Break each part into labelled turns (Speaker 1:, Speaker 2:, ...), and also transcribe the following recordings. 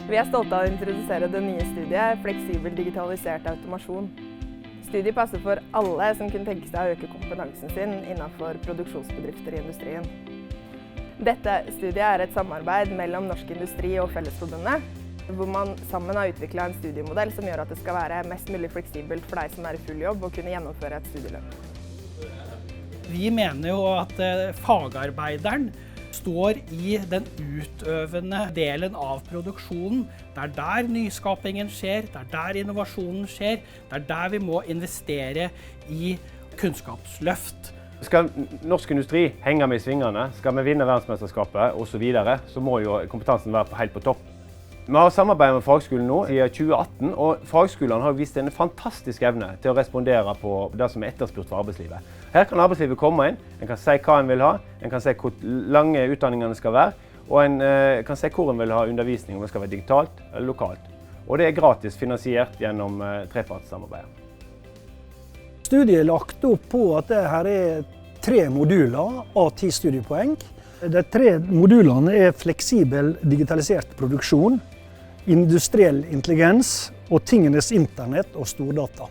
Speaker 1: Vi er stolte av å introdusere det nye studiet Fleksibel digitalisert automasjon. Studiet passer for alle som kunne tenke seg å øke kompetansen sin innenfor produksjonsbedrifter i industrien. Dette studiet er et samarbeid mellom Norsk Industri og Fellesforbundet, hvor man sammen har utviklet en studiemodell som gjør at det skal være mest mulig fleksibelt for deg som er i full jobb å kunne gjennomføre et studieløp.
Speaker 2: Vi mener jo at fagarbeideren står i den utøvende delen av produksjonen. Det er der nyskapingen skjer, det er der innovasjonen skjer, det er der vi må investere i kunnskapsløft.
Speaker 3: Skal norsk industri henge med i svingene, skal vi vinne verdensmesterskapet og så videre, så må jo kompetansen være helt på topp. Vi har samarbeidet med fagskolen nå i 2018, og fagskolene har vist en fantastisk evne til å respondere på det som er etterspurt for arbeidslivet. Her kan arbeidslivet komme inn, en kan si hva en vil ha, en kan si hvor lange utdanningene skal være, og en kan si hvor en vil ha undervisning, om det skal være digitalt eller lokalt. Og det er gratis finansiert gjennom trepartssamarbeidet.
Speaker 4: Studiet er lagt opp på at det her er 3 moduler av 10 studiepoeng. De 3 modulene er fleksibel digitalisert produksjon, industriell intelligens og tingenes internett og stordata.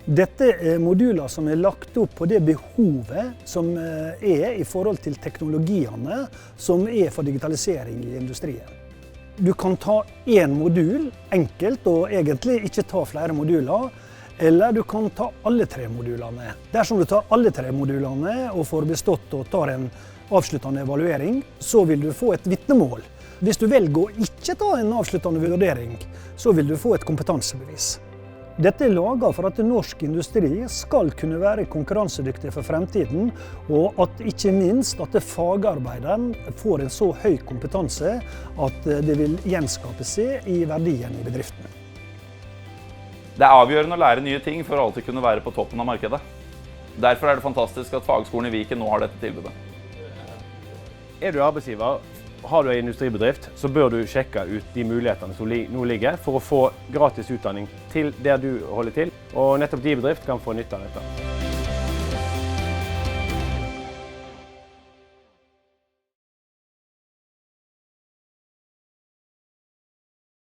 Speaker 4: Dette er moduler som er lagt opp på det behovet som er i forhold til teknologiene som er for digitalisering i industrien. Du kan ta én modul enkelt og egentlig ikke ta flere moduler, eller du kan ta alle 3 modulene. Dersom du tar alle 3 modulene og får bestått og tar en avsluttende evaluering, så vil du få et vitnemål. Hvis du velger å ikke ta en avsluttende vurdering, så vil du få et kompetansebevis. Dette er laget for at norsk industri skal kunne være konkurransedyktig for fremtiden, og at ikke minst at fagarbeideren får en så høy kompetanse at det vil gjenskape seg i verdien i bedriften.
Speaker 5: Det er avgjørende å lære nye ting for å alltid kunne være på toppen av markedet. Derfor er det fantastisk at Fagskolen i Viken nå har dette tilbudet.
Speaker 3: Er du arbeidsgiver, har du en industribedrift, så bør du sjekke ut de mulighetene som nå ligger for å få gratis utdanning til der du holder til, og nettopp de bedrift kan få nytte av dette.